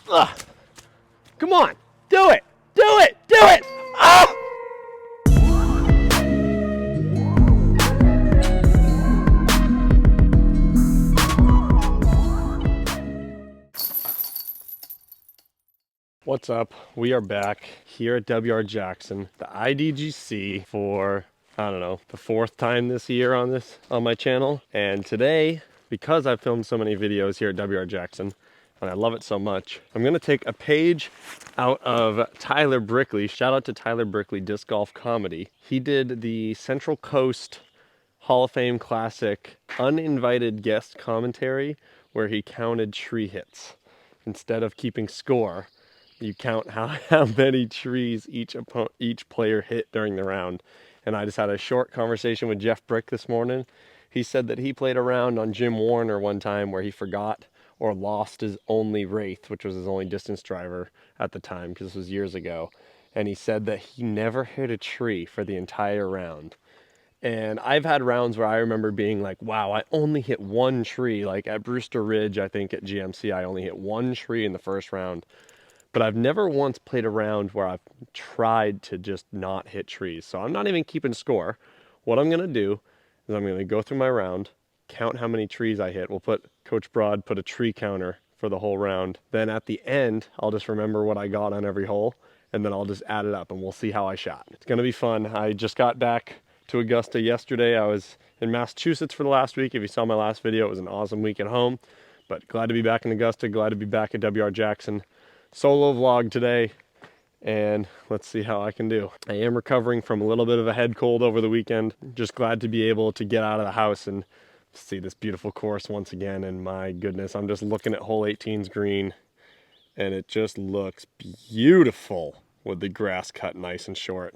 Ugh. Come on, do it, do it, do it! Ah! What's up? We are back here at WR Jackson, the IDGC for, I don't know, the 4th time this year on my channel. And today, because I've filmed so many videos here at WR Jackson, and I love it so much, I'm gonna take a page out of Tyler Brickley. Shout out to Tyler Brickley, Disc Golf Comedy. He did the Central Coast Hall of Fame Classic uninvited guest commentary where he counted tree hits. Instead of keeping score, you count how many trees each player hit during the round. And I just had a short conversation with Jeff Brick this morning. He said that he played a round on Jim Warner one time where he forgot or lost his only Wraith, which was his only distance driver at the time, because this was years ago. And he said that he never hit a tree for the entire round. And I've had rounds where I remember being like, wow, I only hit one tree. Like at Brewster Ridge, I think at GMC, I only hit one tree in the first round. But I've never once played a round where I've tried to just not hit trees. So I'm not even keeping score. What I'm gonna do is I'm gonna go through my round, count how many trees I hit. Coach Broad put a tree counter for the whole round. Then at the end, I'll just remember what I got on every hole, and then I'll just add it up and we'll see how I shot. It's gonna be fun. I just got back to Augusta yesterday. I was in Massachusetts for the last week. If you saw my last video, it was an awesome week at home. But glad to be back in Augusta, glad to be back at WR Jackson. Solo vlog today, and let's see how I can do. I am recovering from a little bit of a head cold over the weekend. Just glad to be able to get out of the house and see this beautiful course once again. And my goodness, I'm just looking at hole 18's green, and it just looks beautiful with the grass cut nice and short.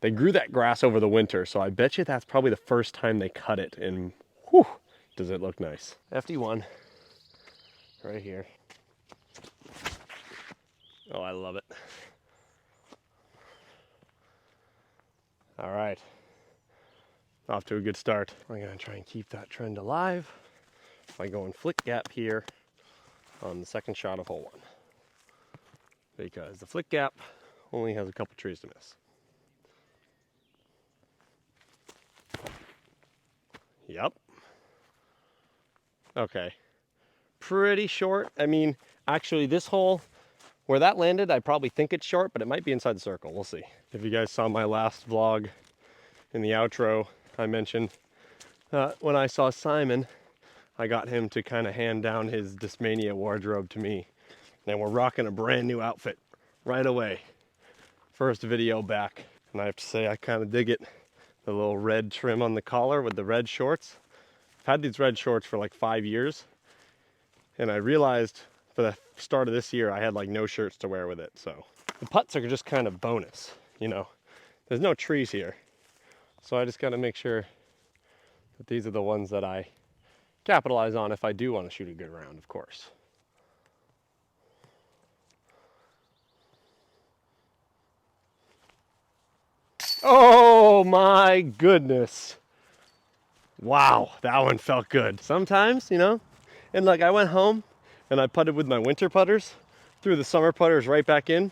They grew that grass over the winter, so I bet you that's probably the first time they cut it, and whew, does it look nice. FD1 right here. Oh, I love it. All right, off to a good start. I'm gonna try and keep that trend alive by going flick gap here on the second shot of hole 1, because the flick gap only has a couple trees to miss. Yep. Okay, pretty short. I mean, actually this hole, where that landed, I probably think it's short, but it might be inside the circle. We'll see. If you guys saw my last vlog in the outro, I mentioned when I saw Simon, I got him to kind of hand down his Discmania wardrobe to me. And we're rocking a brand new outfit right away. First video back. And I have to say, I kind of dig it. The little red trim on the collar with the red shorts. I've had these red shorts for like 5 years. And I realized for the start of this year, I had like no shirts to wear with it. So the putts are just kind of bonus, you know. There's no trees here. So I just got to make sure that these are the ones that I capitalize on if I do want to shoot a good round, of course. Oh my goodness. Wow, that one felt good. Sometimes, you know, and like I went home and I putted with my winter putters, threw the summer putters right back in,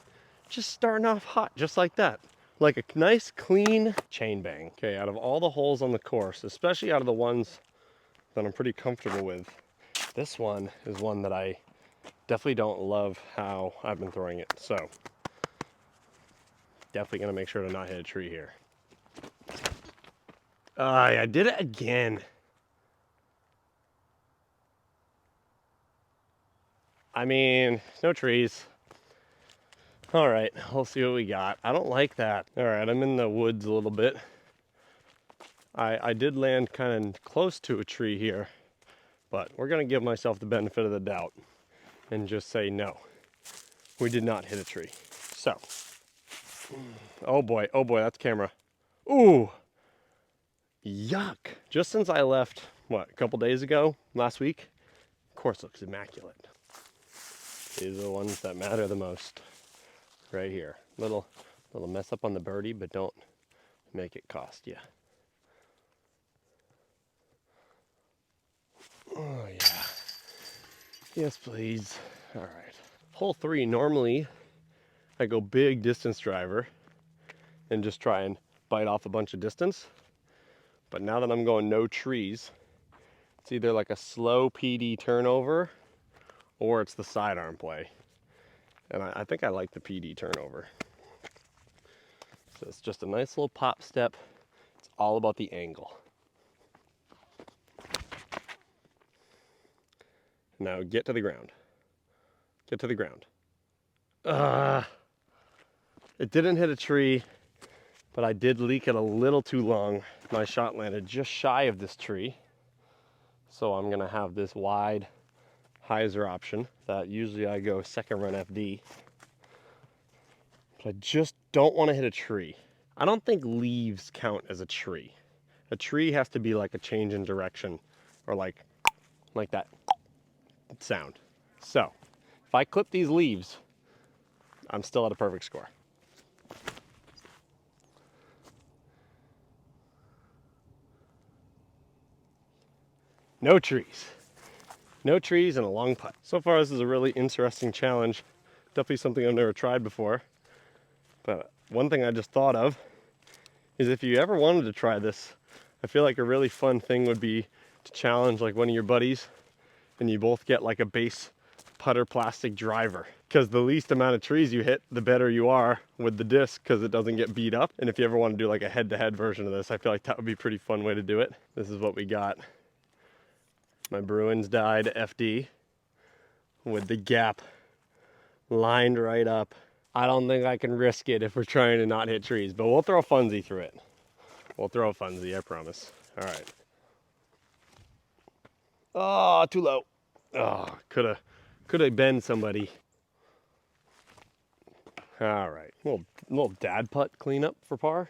just starting off hot, just like that. Like a nice, clean chain bang. Okay, out of all the holes on the course, especially out of the ones that I'm pretty comfortable with, this one is one that I definitely don't love how I've been throwing it. So, definitely gonna make sure to not hit a tree here. I did it again. I mean, no trees. All right, we'll see what we got. I don't like that. All right, I'm in the woods a little bit. I did land kind of close to a tree here, but we're gonna give myself the benefit of the doubt and just say no. We did not hit a tree. So, oh boy, that's camera. Ooh, yuck. Just since I left, what, a couple days ago, last week, course looks immaculate. These are the ones that matter the most. Right here. Little mess up on the birdie, but don't make it cost you. Oh yeah. Yes, please. All right. Hole 3, normally I go big distance driver and just try and bite off a bunch of distance. But now that I'm going no trees, it's either like a slow PD turnover or it's the sidearm play. And I think I like the PD turnover. So it's just a nice little pop step. It's all about the angle. Now get to the ground. Get to the ground. It didn't hit a tree, but I did leak it a little too long. My shot landed just shy of this tree. So I'm gonna have this wide hyzer option that usually I go second run FD. But I just don't want to hit a tree. I don't think leaves count as a tree. A tree has to be like a change in direction or like that sound. So if I clip these leaves, I'm still at a perfect score. No trees. No trees and a long putt. So far this is a really interesting challenge. Definitely something I've never tried before. But one thing I just thought of is if you ever wanted to try this, I feel like a really fun thing would be to challenge like one of your buddies and you both get like a base putter plastic driver. Because the least amount of trees you hit, the better you are with the disc because it doesn't get beat up. And if you ever want to do like a head-to-head version of this, I feel like that would be a pretty fun way to do it. This is what we got. My Bruins dyed FD with the gap lined right up. I don't think I can risk it if we're trying to not hit trees, but we'll throw a funsy through it. We'll throw a funsy, I promise. All right. Oh, too low. Oh, could have been somebody. All right, little dad putt cleanup for par.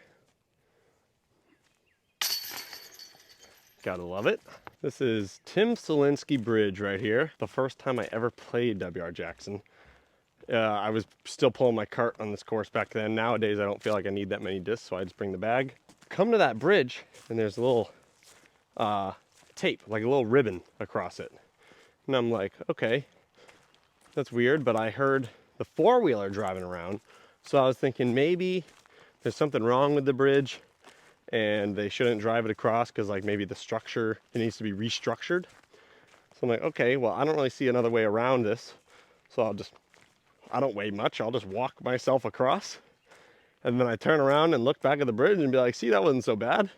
Gotta love it. This is Tim Selinsky Bridge right here. The first time I ever played WR Jackson. I was still pulling my cart on this course back then. Nowadays, I don't feel like I need that many discs, so I just bring the bag. Come to that bridge, and there's a little tape, like a little ribbon across it. And I'm like, okay, that's weird, but I heard the four-wheeler driving around, so I was thinking maybe there's something wrong with the bridge, and they shouldn't drive it across because like maybe the structure, it needs to be restructured. So I'm like, okay, well, I don't really see another way around this, so I don't weigh much, I'll just walk myself across. And then I turn around and look back at the bridge and be like, see, that wasn't so bad.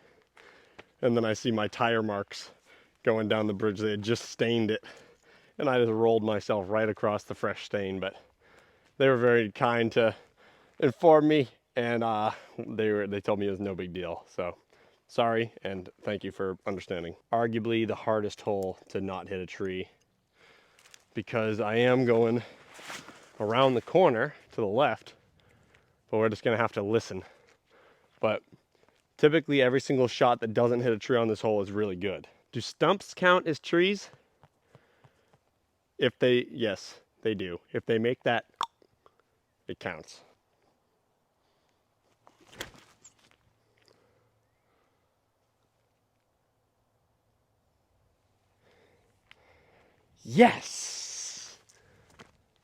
And then I see my tire marks going down the bridge. They had just stained it. And I just rolled myself right across the fresh stain. But they were very kind to inform me. And they told me it was no big deal. So sorry, and thank you for understanding. Arguably the hardest hole to not hit a tree, because I am going around the corner to the left, but we're just gonna have to listen. But typically every single shot that doesn't hit a tree on this hole is really good. Do stumps count as trees? Yes, they do. If they make that, it counts. Yes!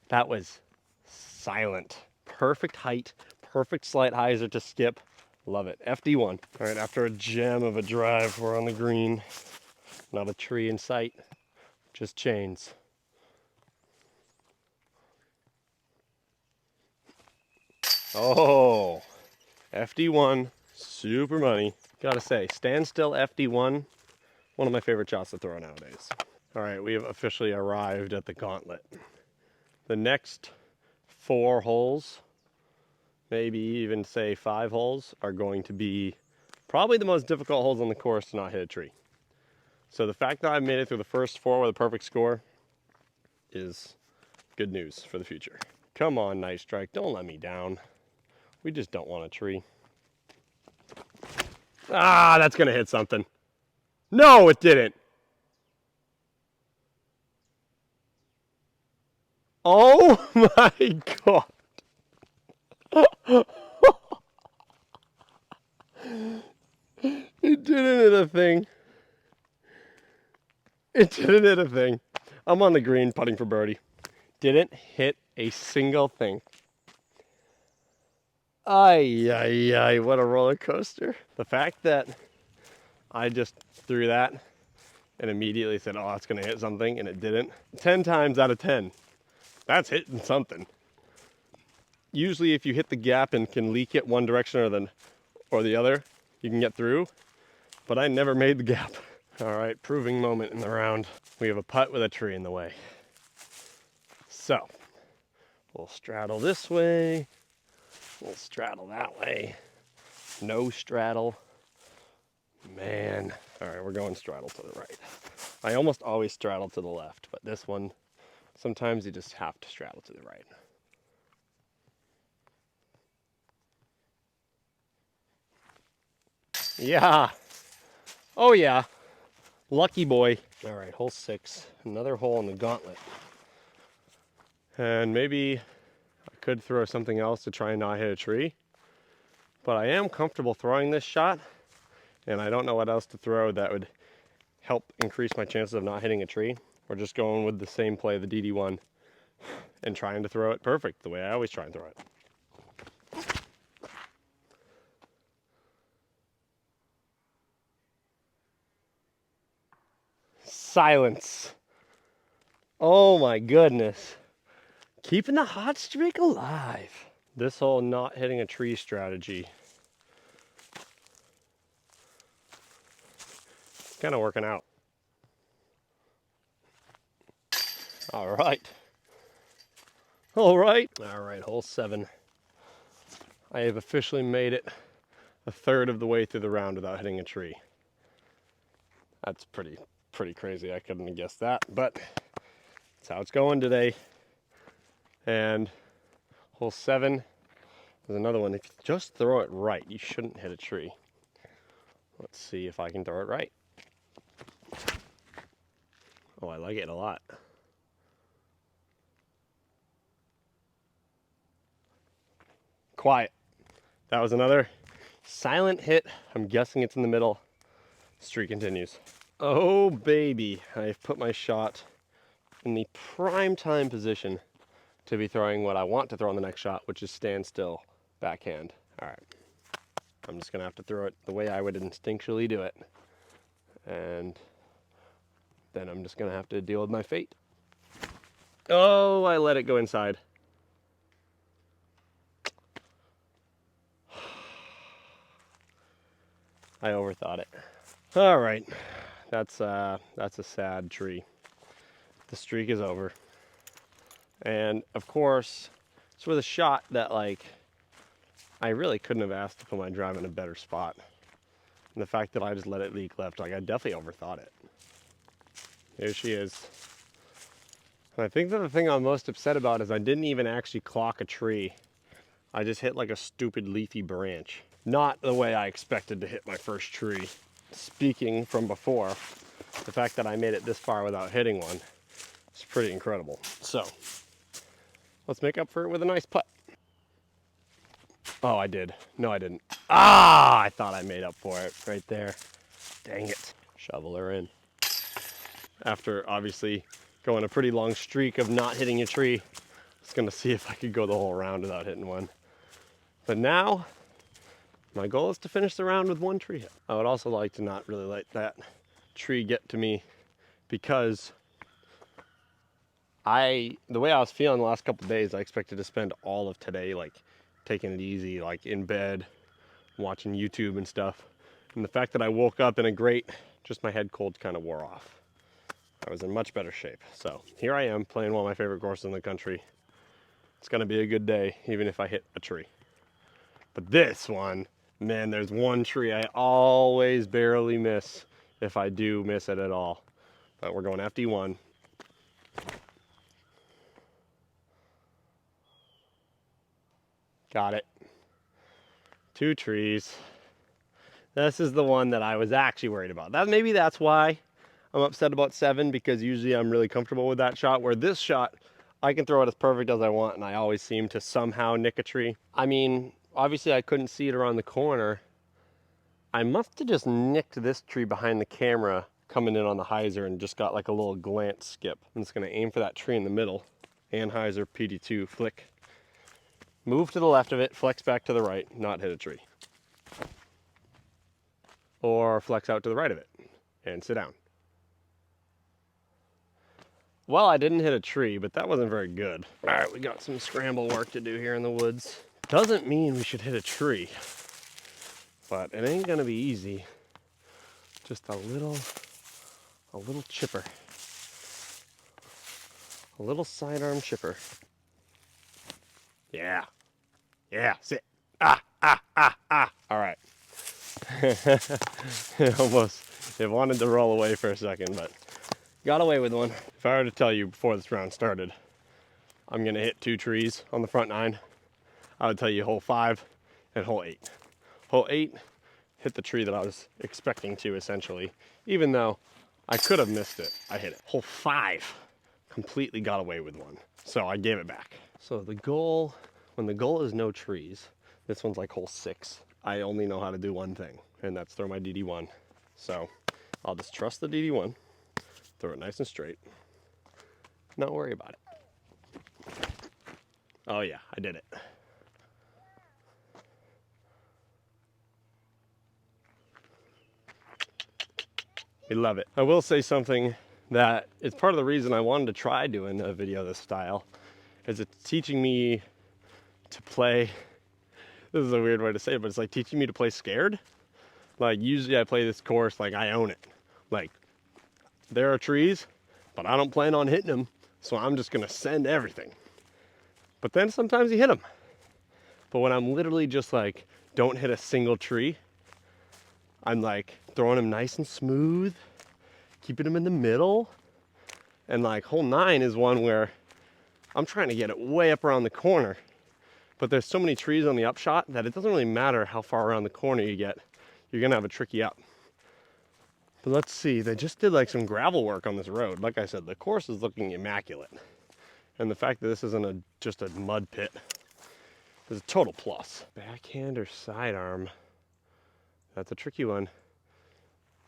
That was silent. Perfect height, perfect slight hyzer to skip. Love it. FD1. All right, after a gem of a drive, we're on the green. Not a tree in sight, just chains. Oh, FD1, super money. Gotta say, standstill FD1, one of my favorite shots to throw nowadays. All right, we have officially arrived at the gauntlet. The next 4 holes, maybe even say 5 holes, are going to be probably the most difficult holes on the course to not hit a tree. So the fact that I made it through the first 4 with a perfect score is good news for the future. Come on, Night Strike, don't let me down. We just don't want a tree. Ah, that's gonna hit something. No, it didn't. Oh my God. It didn't hit a thing. It didn't hit a thing. I'm on the green putting for birdie. Didn't hit a single thing. Ay, ay, ay, what a roller coaster. The fact that I just threw that and immediately said, oh, it's gonna hit something, and it didn't. 10 times out of 10, that's hitting something. Usually if you hit the gap and can leak it one direction or the other, you can get through, but I never made the gap. All right, proving moment in the round. We have a putt with a tree in the way. So, we'll straddle this way, we'll straddle that way. No straddle. Man, all right, we're going straddle to the right. I almost always straddle to the left, but this one, sometimes you just have to straddle to the right. Yeah. Oh yeah. Lucky boy. All right, hole 6. Another hole in the gauntlet. And maybe I could throw something else to try and not hit a tree. But I am comfortable throwing this shot, and I don't know what else to throw that would help increase my chances of not hitting a tree. We're just going with the same play, the DD1, and trying to throw it perfect, the way I always try and throw it. Silence. Oh my goodness. Keeping the hot streak alive. This whole not hitting a tree strategy, it's kind of working out. All right. All right, hole 7. I have officially made it a third of the way through the round without hitting a tree. That's pretty crazy. I couldn't have guessed that, but that's how it's going today. And hole 7 is another one. If you just throw it right, you shouldn't hit a tree. Let's see if I can throw it right. Oh, I like it a lot. Quiet. That was another silent hit. I'm guessing it's in the middle. Streak continues. Oh baby, I've put my shot in the prime time position to be throwing what I want to throw on the next shot, which is standstill backhand. All right, I'm just gonna have to throw it the way I would instinctually do it. And then I'm just gonna have to deal with my fate. Oh, I let it go inside. I overthought it. All right, that's a sad tree. The streak is over. And of course, it's with a shot that, like, I really couldn't have asked to put my drive in a better spot. And the fact that I just let it leak left, like, I definitely overthought it. Here she is. And I think that the thing I'm most upset about is I didn't even actually clock a tree. I just hit like a stupid leafy branch. Not the way I expected to hit my first tree. Speaking from before, the fact that I made it this far without hitting one is pretty incredible. So, let's make up for it with a nice putt. Oh, I did. No, I didn't. Ah, I thought I made up for it right there. Dang it. Shovel her in. After obviously going a pretty long streak of not hitting a tree, I was gonna see if I could go the whole round without hitting one. But now, my goal is to finish the round with one tree hit. I would also like to not really let that tree get to me, because the way I was feeling the last couple of days, I expected to spend all of today like taking it easy, like in bed, watching YouTube and stuff. And the fact that I woke up in a great, just my head cold kind of wore off. I was in much better shape. So here I am playing one of my favorite courses in the country. It's gonna be a good day, even if I hit a tree. But this one, man, there's one tree I always barely miss, if I do miss it at all. But we're going FD1. Got it. 2 trees. This is the one that I was actually worried about. Maybe that's why I'm upset about 7, because usually I'm really comfortable with that shot, where this shot, I can throw it as perfect as I want, and I always seem to somehow nick a tree. I mean, obviously I couldn't see it around the corner. I must have just nicked this tree behind the camera coming in on the hyzer and just got like a little glance skip. I'm just gonna aim for that tree in the middle. Anheuser PD2 flick. Move to the left of it, flex back to the right, not hit a tree. Or flex out to the right of it and sit down. Well, I didn't hit a tree, but that wasn't very good. All right, we got some scramble work to do here in the woods. Doesn't mean we should hit a tree, but it ain't gonna be easy. Just a little chipper. A little sidearm chipper. Yeah. Yeah, sit. Ah. All right. It wanted to roll away for a second, but got away with one. If I were to tell you before this round started, I'm gonna hit 2 trees on the front 9, I would tell you hole 5 and hole 8. Hole 8 hit the tree that I was expecting to, essentially. Even though I could have missed it, I hit it. Hole 5 completely got away with one, so I gave it back. So the goal, when the goal is no trees, this one's like hole 6. I only know how to do one thing, and that's throw my DD1. So I'll just trust the DD1, throw it nice and straight, not worry about it. Oh yeah, I did it. We love it. I will say something that is part of the reason I wanted to try doing a video this style, is it's teaching me to play. This is a weird way to say it, but it's like teaching me to play scared. Like usually I play this course like I own it. Like there are trees, but I don't plan on hitting them, so I'm just gonna send everything. But then sometimes you hit them. But when I'm literally just like, don't hit a single tree, I'm like throwing them nice and smooth, keeping them in the middle. And like hole 9 is one where I'm trying to get it way up around the corner, but there's so many trees on the upshot that it doesn't really matter how far around the corner you get, you're gonna have a tricky up. But let's see, they just did like some gravel work on this road. Like I said, the course is looking immaculate. And the fact that this isn't just a mud pit is a total plus. Backhand or sidearm? That's a tricky one.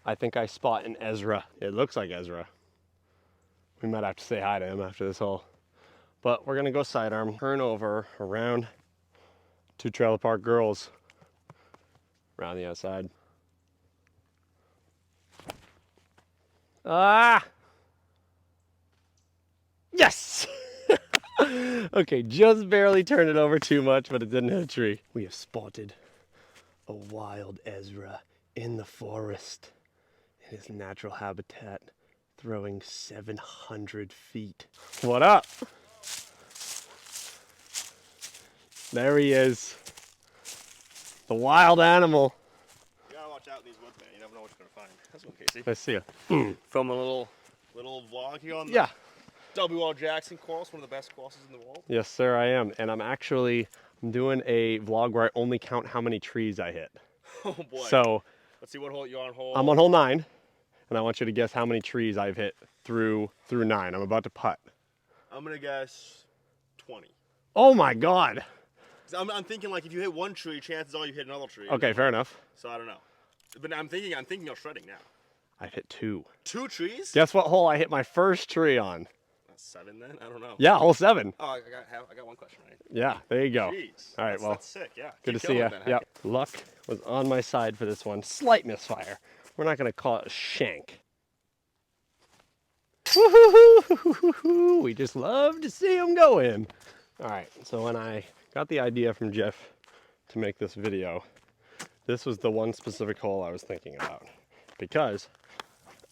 I think I spot an Ezra. It looks like Ezra. We might have to say hi to him after this hole. But we're gonna go sidearm, turn over around 2 trailer park girls around the outside. Ah! Yes! Okay, just barely turned it over too much, but it didn't hit a tree. We have spotted a wild Ezra in the forest in his natural habitat, throwing 700 feet. What up? There he is. The wild animal. You gotta watch out in these woods, man. You never know what you're gonna find. That's one, Casey. Let's see you. Film a little vlog here on the W.L. Jackson course, one of the best courses in the world. Yes, sir, I am. And I'm doing a vlog where I only count how many trees I hit. Oh boy. So let's see what hole you're on. I'm on hole 9, and I want you to guess how many trees I've hit through 9. I'm about to putt. I'm gonna guess 20. Oh my God. I'm thinking like if you hit one tree, chances are you hit another tree. Okay, fair enough. So I don't know. But I'm thinking of shredding now. I've hit 2. 2 trees? Guess what hole I hit my first tree on? 7 then? I don't know. Yeah, hole 7. Oh, I got one question right. Yeah, there you go. Jeez. All right, well, that's sick. Yeah. good to see you. Yep. Luck was on my side for this one. Slight misfire. We're not going to call it a shank. Woo-hoo-hoo-hoo-hoo-hoo. We just love to see them go in. All right, so when I got the idea from Jeff to make this video, this was the one specific hole I was thinking about, because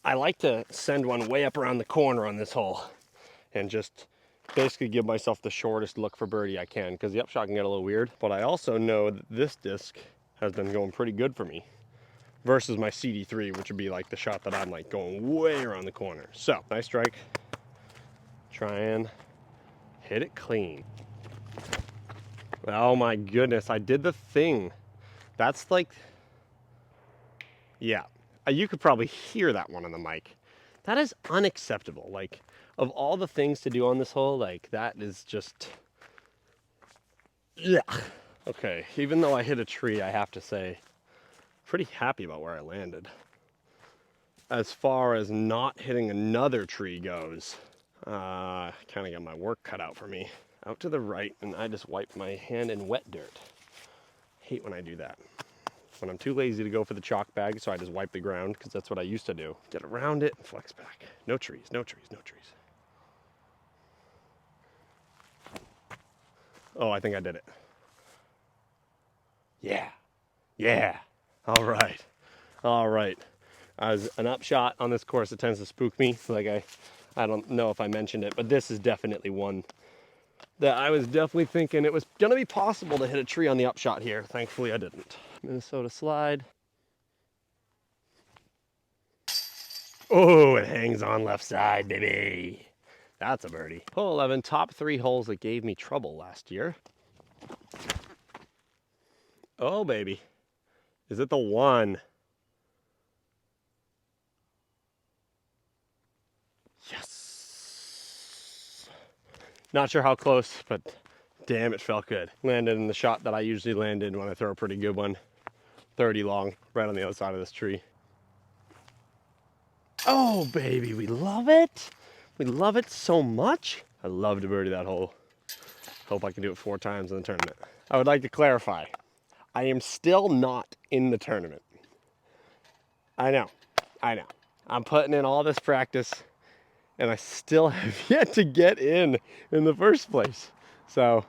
I like to send one way up around the corner on this hole and just basically give myself the shortest look for birdie I can, because the upshot can get a little weird. But I also know that this disc has been going pretty good for me versus my CD3, which would be like the shot that I'm like going way around the corner. So nice strike. Try and hit it clean. Oh my goodness, I did the thing. That's like, yeah, you could probably hear that one on the mic. That is unacceptable. Like, of all the things to do on this hole, like, that is just, yeah. Okay, even though I hit a tree, I have to say, pretty happy about where I landed. As far as not hitting another tree goes, Kind of got my work cut out for me. Out to the right, and I just wiped my hand in wet dirt. Hate when I do that. When I'm too lazy to go for the chalk bag, so I just wipe the ground, because that's what I used to do. Get around it and flex back. No trees, no trees, no trees. Oh, I think I did it. Yeah. Yeah. All right. All right. As an upshot on this course, it tends to spook me. Like I don't know if I mentioned it, but this is definitely one that I was definitely thinking it was going to be possible to hit a tree on the upshot here. Thankfully, I didn't. Minnesota slide. Oh, it hangs on left side, baby. That's a birdie. Hole 11, top 3 holes that gave me trouble last year. Oh, baby. Is it the one? Yes. Not sure how close, but damn, it felt good. Landed in the shot that I usually landed when I throw a pretty good one. 30 long, right on the other side of this tree. Oh, baby, we love it. We love it so much. I love to birdie that hole. Hope I can do it 4 times in the tournament. I would like to clarify, I am still not in the tournament. I know. I'm putting in all this practice, and I still have yet to get in the first place. So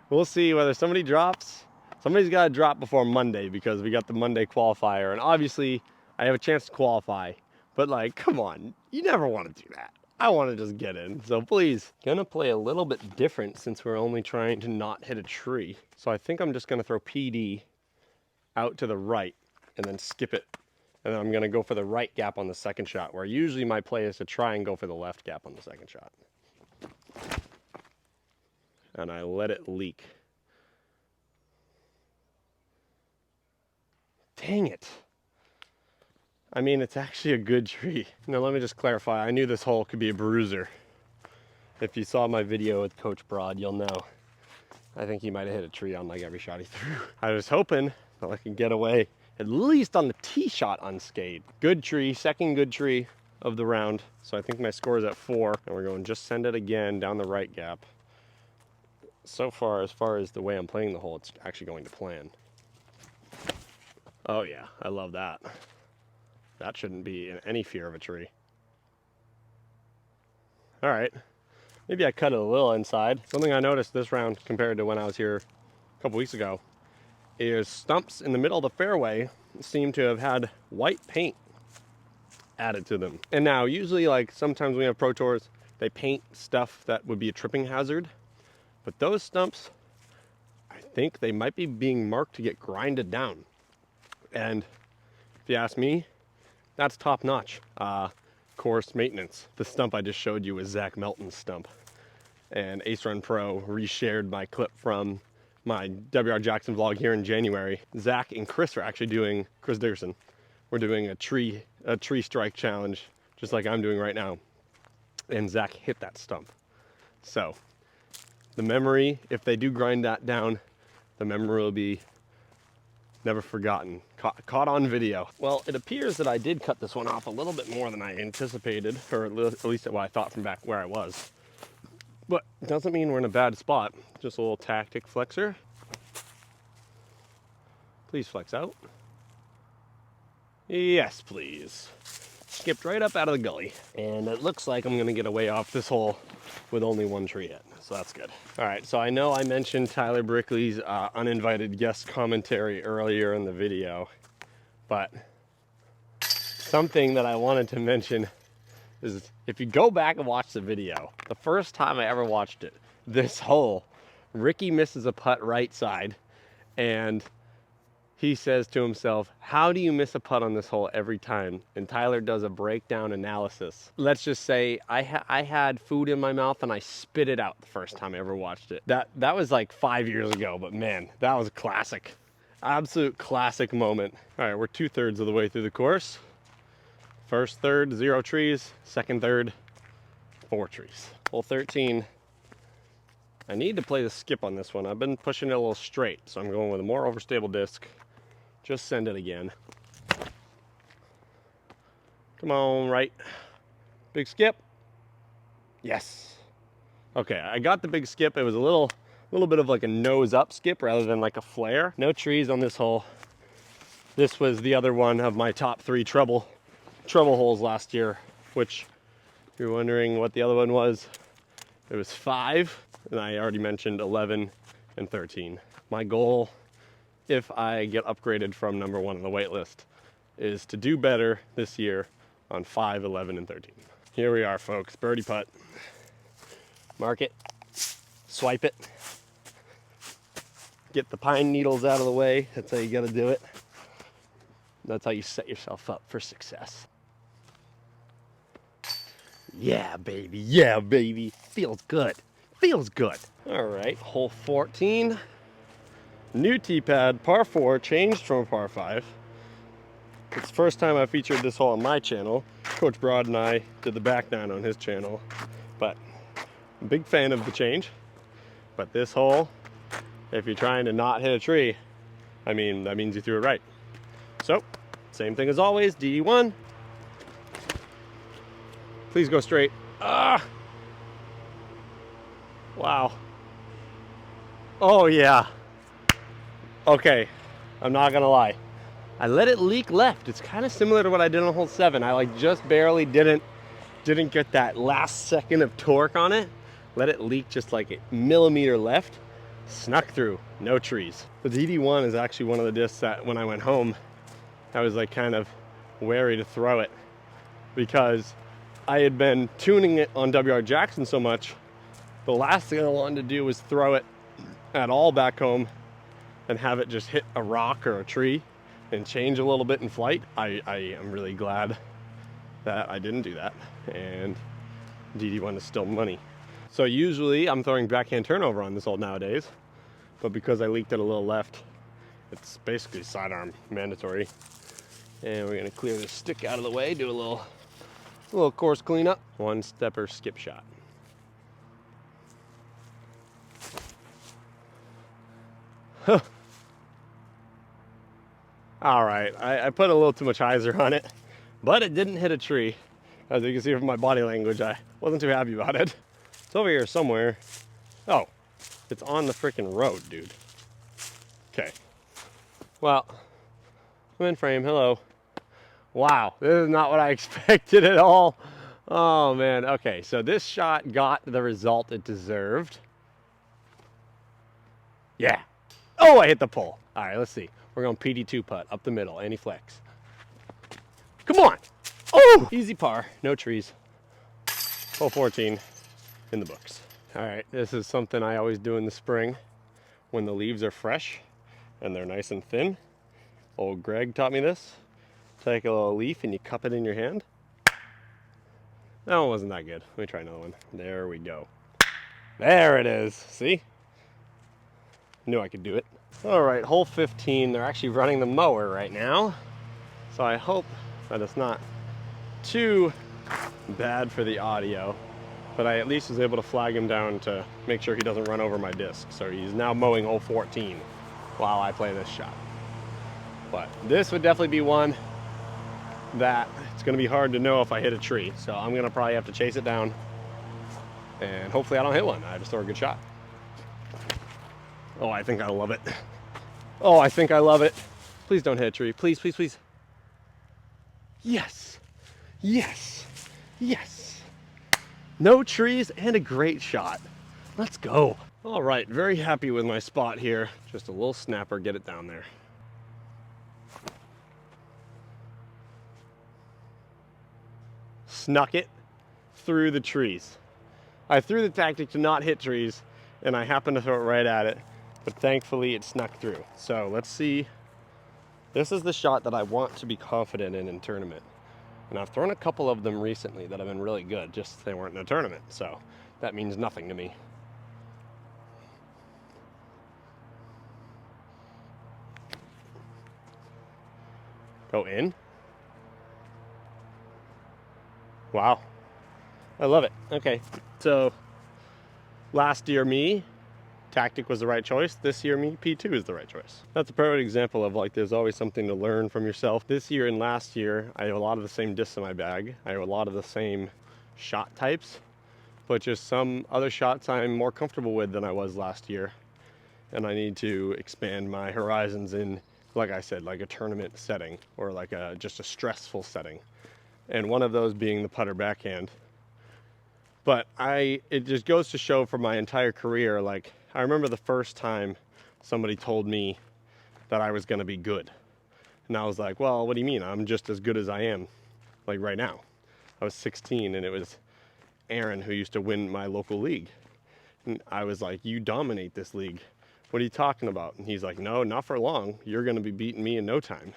we'll see whether somebody drops. Somebody's got to drop before Monday, because we got the Monday qualifier, and obviously I have a chance to qualify. But like, come on, you never want to do that. I want to just get in, so please. Gonna play a little bit different since we're only trying to not hit a tree. So I think I'm just gonna throw PD out to the right and then skip it. And then I'm gonna go for the right gap on the second shot, where usually my play is to try and go for the left gap on the second shot. And I let it leak. Dang it. I mean, it's actually a good tree. Now let me just clarify, I knew this hole could be a bruiser. If you saw my video with Coach Broad, you'll know. I think he might have hit a tree on like every shot he threw. I was hoping that I could get away at least on the tee shot unscathed. Good tree, second good tree of the round. So I think my score is at 4, and we're going just send it again down the right gap. So far as the way I'm playing the hole, it's actually going to plan. Oh yeah, I love that. That shouldn't be in any fear of a tree. All right, maybe I cut it a little inside. Something I noticed this round compared to when I was here a couple weeks ago is stumps in the middle of the fairway seem to have had white paint added to them. And now usually, like, sometimes when we have pro tours, they paint stuff that would be a tripping hazard. But those stumps, I think they might be being marked to get grinded down. And if you ask me, that's top notch. Course maintenance. The stump I just showed you was Zach Melton's stump. And Ace Run Pro reshared my clip from my WR Jackson vlog here in January. Zach and Chris are actually doing, Chris Dickerson, we're doing a tree strike challenge, just like I'm doing right now. And Zach hit that stump. So the memory, if they do grind that down, the memory will be never forgotten. Caught on video. Well, it appears that I did cut this one off a little bit more than I anticipated, or at least what I thought from back where I was. But it doesn't mean we're in a bad spot. Just a little tactic flexor. Please flex out. Yes, please. Skipped right up out of the gully. And it looks like I'm gonna get away off this hole with only 1 tree hit, so that's good. All right, so I know I mentioned Tyler Brickley's uninvited guest commentary earlier in the video, but something that I wanted to mention is if you go back and watch the video, the first time I ever watched it, this hole, Ricky misses a putt right side, and he says to himself, how do you miss a putt on this hole every time? And Tyler does a breakdown analysis. Let's just say I had food in my mouth and I spit it out the first time I ever watched it. That was like 5 years ago, but man, that was a classic. Absolute classic moment. All right, we're 2/3 of the way through the course. First third, 0 trees. Second third, 4 trees. Hole 13. I need to play the skip on this one. I've been pushing it a little straight, so I'm going with a more overstable disc. Just send it again. Come on, right. Big skip. Yes. Okay, I got the big skip. It was a little bit of like a nose up skip rather than like a flare. No trees on this hole. This was the other one of my top 3 treble holes last year, which if you're wondering what the other one was, it was 5, and I already mentioned 11 and 13. My goal, if I get upgraded from number 1 on the wait list, is to do better this year on 5, 11, and 13. Here we are, folks. Birdie putt. Mark it. Swipe it. Get the pine needles out of the way. That's how you gotta do it. That's how you set yourself up for success. Yeah, baby. Yeah, baby. Feels good. Feels good. All right, hole 14. New tee pad, par 4, changed from a par 5. It's the first time I featured this hole on my channel. Coach Broad and I did the back nine on his channel, but I'm a big fan of the change. But this hole, if you're trying to not hit a tree, I mean, that means you threw it right. So, same thing as always, DD1. Please go straight. Ah! Wow. Oh yeah. Okay, I'm not gonna lie. I let it leak left. It's kind of similar to what I did on hole 7. I like just barely didn't get that last second of torque on it. Let it leak just like a millimeter left. Snuck through, no trees. The DD1 is actually one of the discs that when I went home, I was like kind of wary to throw it because I had been tuning it on WR Jackson so much. The last thing I wanted to do was throw it at all back home and have it just hit a rock or a tree and change a little bit in flight. I am really glad that I didn't do that, and DD1 is still money. So usually I'm throwing backhand turnover on this hole nowadays, but because I leaked it a little left, it's basically sidearm mandatory. And we're gonna clear this stick out of the way, do a little course cleanup. One stepper skip shot. Huh. All right, I put a little too much hyzer on it, but it didn't hit a tree. As you can see from my body language, I wasn't too happy about it. It's over here somewhere. Oh, it's on the freaking road, dude. Okay. Well, I'm in frame, hello. Wow, this is not what I expected at all. Oh man, okay, so this shot got the result it deserved. Yeah. Oh, I hit the pole. All right, let's see. We're going PD2 putt up the middle, anti-flex. Come on. Oh, easy par, no trees. Hole 14 in the books. All right, this is something I always do in the spring when the leaves are fresh and they're nice and thin. Old Greg taught me this. Take a little leaf and you cup it in your hand. That one wasn't that good. Let me try another one. There we go. There it is. See? Knew I could do it. All right, hole 15. They're actually running the mower right now. So I hope that it's not too bad for the audio. But I at least was able to flag him down to make sure he doesn't run over my disc. So he's now mowing hole 14 while I play this shot. But this would definitely be one that it's gonna be hard to know if I hit a tree. So I'm gonna probably have to chase it down and hopefully I don't hit one. I just throw a good shot. Oh, I think I love it. Oh, I think I love it. Please don't hit a tree. Please, please, please. Yes, yes, yes. No trees and a great shot. Let's go. All right, very happy with my spot here. Just a little snapper, get it down there. Snuck it through the trees. I threw the tactic to not hit trees and I happened to throw it right at it, but thankfully it snuck through. So let's see. This is the shot that I want to be confident in tournament. And I've thrown a couple of them recently that have been really good, just they weren't in a tournament. So that means nothing to me. Go in. Wow. I love it. Okay. So last year me, tactic was the right choice. This year me, P2 is the right choice. That's a perfect example of like there's always something to learn from yourself. This year and last year, I have a lot of the same discs in my bag. I have a lot of the same shot types, but just some other shots I'm more comfortable with than I was last year. And I need to expand my horizons in, like I said, like a tournament setting or like just a stressful setting. And one of those being the putter backhand. But it just goes to show for my entire career, like I remember the first time somebody told me that I was gonna be good. And I was like, well, what do you mean? I'm just as good as I am, like right now. I was 16 and it was Aaron who used to win my local league. And I was like, you dominate this league. What are you talking about? And he's like, no, not for long. You're gonna be beating me in no time.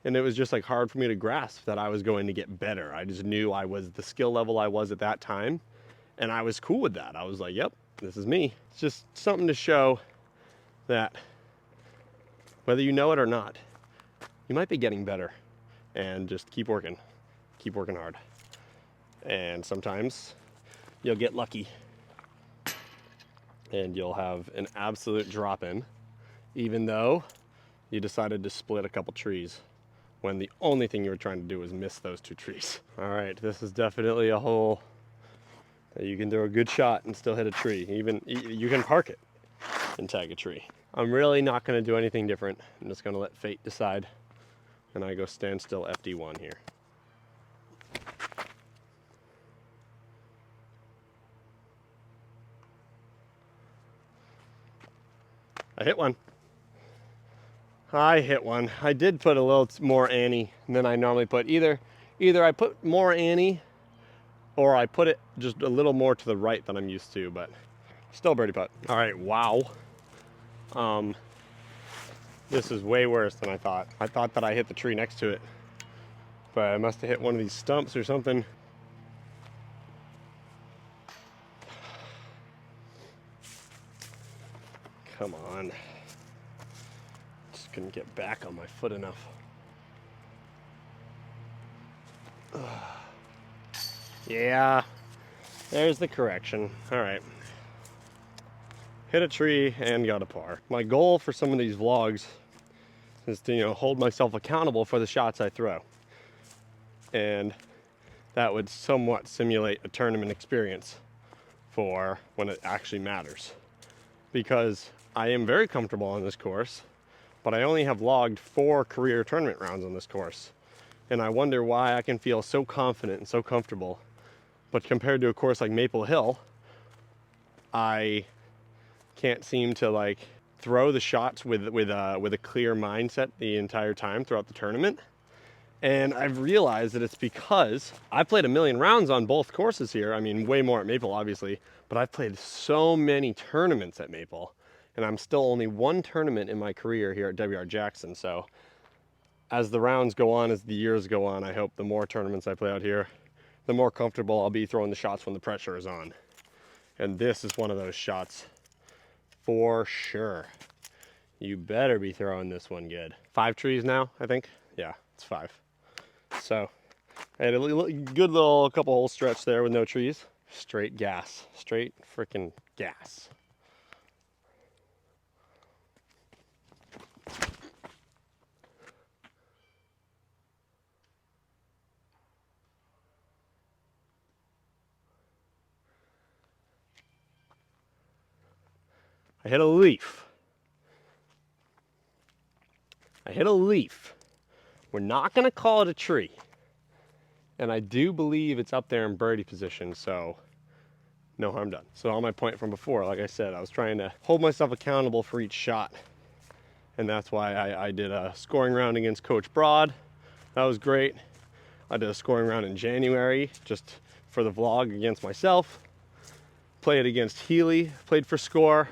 And it was just like hard for me to grasp that I was going to get better. I just knew I was the skill level I was at that time. And I was cool with that. I was like, yep, this is me. It's just something to show that whether you know it or not, you might be getting better. And just keep working hard. And sometimes you'll get lucky and you'll have an absolute drop in, even though you decided to split a couple trees when the only thing you were trying to do was miss those 2 trees. All right, this is definitely a hole that you can throw a good shot and still hit a tree. Even you can park it and tag a tree. I'm really not gonna do anything different. I'm just gonna let fate decide. And I go standstill FD1 here. I hit one. I did put a little more Annie than I normally put. Either I put more Annie or I put it just a little more to the right than I'm used to, but still birdie putt. All right, wow. This is way worse than I thought. I thought that I hit the tree next to it, but I must have hit one of these stumps or something. Come on. Just couldn't get back on my foot enough. Yeah, there's the correction. All right. Hit a tree and got a par. My goal for some of these vlogs is to, hold myself accountable for the shots I throw. And that would somewhat simulate a tournament experience for when it actually matters. Because I am very comfortable on this course, but I only have logged 4 career tournament rounds on this course. And I wonder why I can feel so confident and so comfortable. But compared to a course like Maple Hill, I can't seem to throw the shots with a clear mindset the entire time throughout the tournament. And I've realized that it's because I played a million rounds on both courses here. I mean, way more at Maple, obviously, but I've played so many tournaments at Maple, and I'm still only 1 tournament in my career here at WR Jackson. So as the rounds go on, as the years go on, I hope the more tournaments I play out here, the more comfortable I'll be throwing the shots when the pressure is on. And this is one of those shots for sure. You better be throwing this one good. 5 trees now, I think. Yeah, it's 5. So I had a good little couple hole stretch there with no trees. Straight gas, straight freaking gas. I hit a leaf. We're not gonna call it a tree. And I do believe it's up there in birdie position, so no harm done. So on my point from before, like I said, I was trying to hold myself accountable for each shot. And that's why I did a scoring round against Coach Broad. That was great. I did a scoring round in January, just for the vlog against myself. Played against Healy, played for score.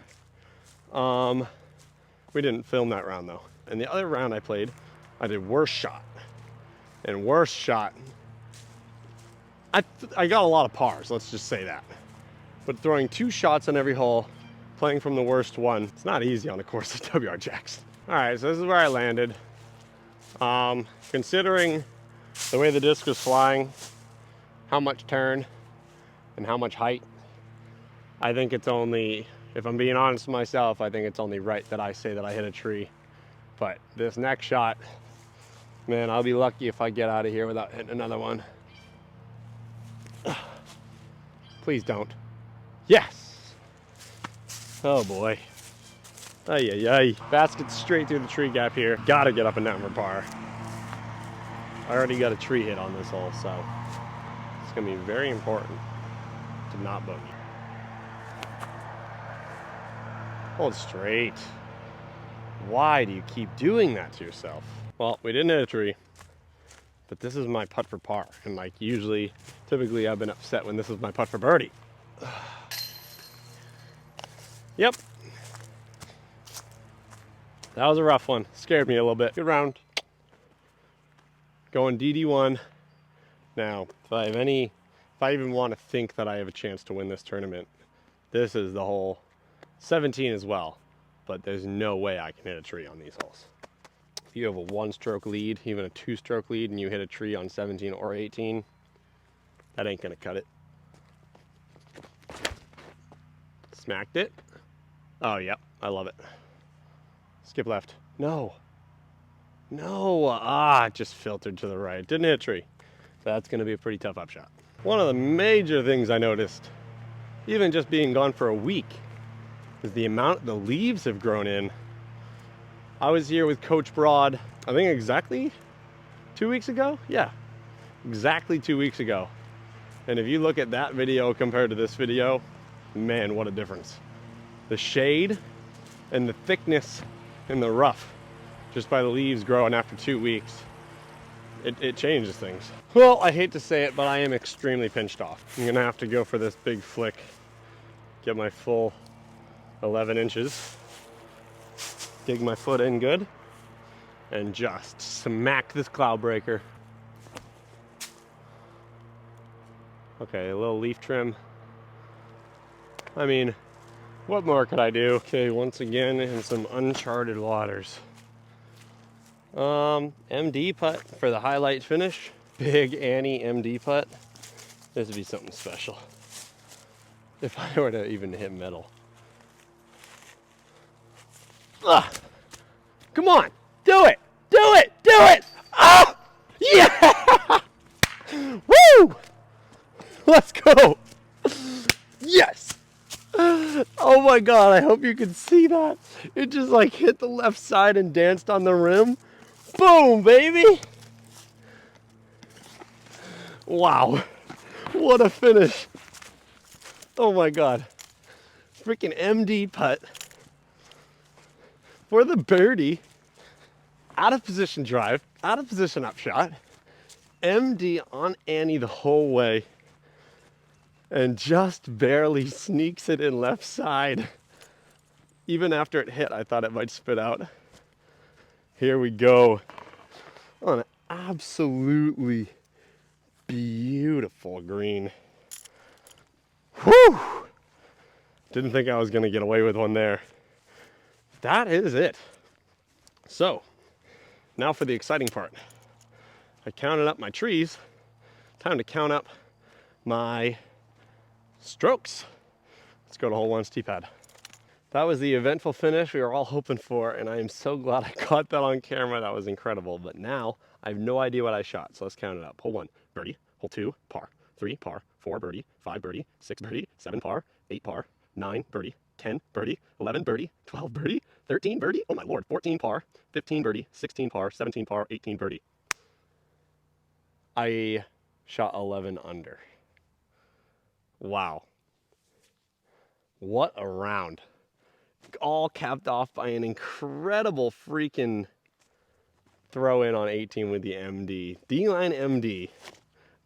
We didn't film that round though. And the other round I played, I did worst shot. And worst shot, I got a lot of pars, let's just say that. But throwing 2 shots on every hole, playing from the worst one, it's not easy on a course at WR Jackson. All right, so this is where I landed. Considering the way the disc was flying, how much turn, and how much height, I think it's only, if I'm being honest with myself, I think it's only right that I say that I hit a tree. But this next shot, man, I'll be lucky if I get out of here without hitting another one. Please don't. Yes! Oh boy. Ay, ay, ay. Basket straight through the tree gap here. Gotta get up and down for par. I already got a tree hit on this hole, so it's gonna be very important to not bogey. Hold straight. Why do you keep doing that to yourself? Well, we didn't hit a tree, but this is my putt for par. And like typically I've been upset when this is my putt for birdie. Yep. That was a rough one. Scared me a little bit. Good round. Going DD1. Now, if I even want to think that I have a chance to win this tournament, this is the hole. 17 as well, but there's no way I can hit a tree on these holes. If you have a 1-stroke lead, even a 2-stroke lead, and you hit a tree on 17 or 18, that ain't gonna cut it. Smacked it. Oh, yep, I love it. Skip left. No. No, it just filtered to the right. Didn't hit a tree. That's gonna be a pretty tough upshot. One of the major things I noticed, even just being gone for a week, is the amount the leaves have grown in. I was here with Coach Broad, I think exactly 2 weeks ago? Yeah, exactly 2 weeks ago. And if you look at that video compared to this video, man, what a difference. The shade and the thickness in the rough, just by the leaves growing after 2 weeks, it changes things. Well, I hate to say it, but I am extremely pinched off. I'm gonna have to go for this big flick, get my full 11 inches, dig my foot in good, and just smack this cloud breaker. Okay, a little leaf trim. I mean, what more could I do? Okay, once again in some uncharted waters. MD putt for the highlight finish. Big Annie MD putt. This would be something special if I were to even hit metal. Come on, do it, do it, do it! Oh, yeah! Woo! Let's go! Yes! Oh my God, I hope you can see that. It just like hit the left side and danced on the rim. Boom, baby! Wow, what a finish. Oh my God. Freaking MD putt for the birdie. Out of position drive, out of position upshot. MD on Annie the whole way. And just barely sneaks it in left side. Even after it hit, I thought it might spit out. Here we go. On an absolutely beautiful green. Whew! Didn't think I was gonna get away with one there. That is it. So, now for the exciting part. I counted up my trees. Time to count up my strokes. Let's go to hole 1's tee pad. That was the eventful finish we were all hoping for, and I am so glad I caught that on camera. That was incredible. But now I have no idea what I shot, so let's count it up. Hole 1, birdie. Hole 2, par. 3, par. 4, birdie. 5, birdie. 6, birdie. 7, par. 8, par. 9, birdie. 10, birdie. 11, birdie. 12, birdie. 13, birdie. Oh my Lord. 14, par. 15, birdie. 16, par. 17, par. 18, birdie. I shot 11 under. Wow. What a round. All capped off by an incredible freaking throw in on 18 with the MD. D-line MD.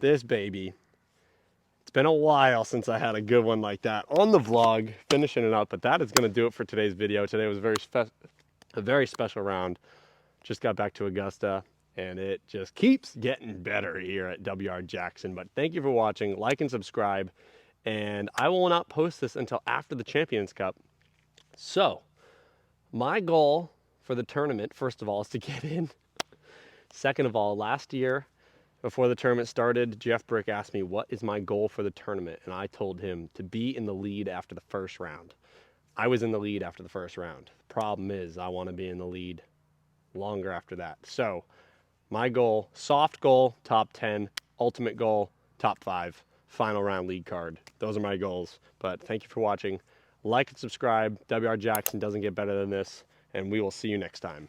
This baby. It's been a while since I had a good one like that on the vlog, finishing it up, but that is going to do it for today's video. Today was a very special round. Just got back to Augusta, and it just keeps getting better here at WR Jackson. But thank you for watching. Like and subscribe. And I will not post this until after the Champions Cup. So, my goal for the tournament, first of all, is to get in. Second of all, last year, before the tournament started, Jeff Brick asked me, what is my goal for the tournament? And I told him to be in the lead after the first round. I was in the lead after the first round. The problem is I want to be in the lead longer after that. So, my goal, soft goal, top 10, ultimate goal, top 5. final round lead card. Those are my goals. But thank you for watching. Like and subscribe. WR Jackson doesn't get better than this, and we will see you next time.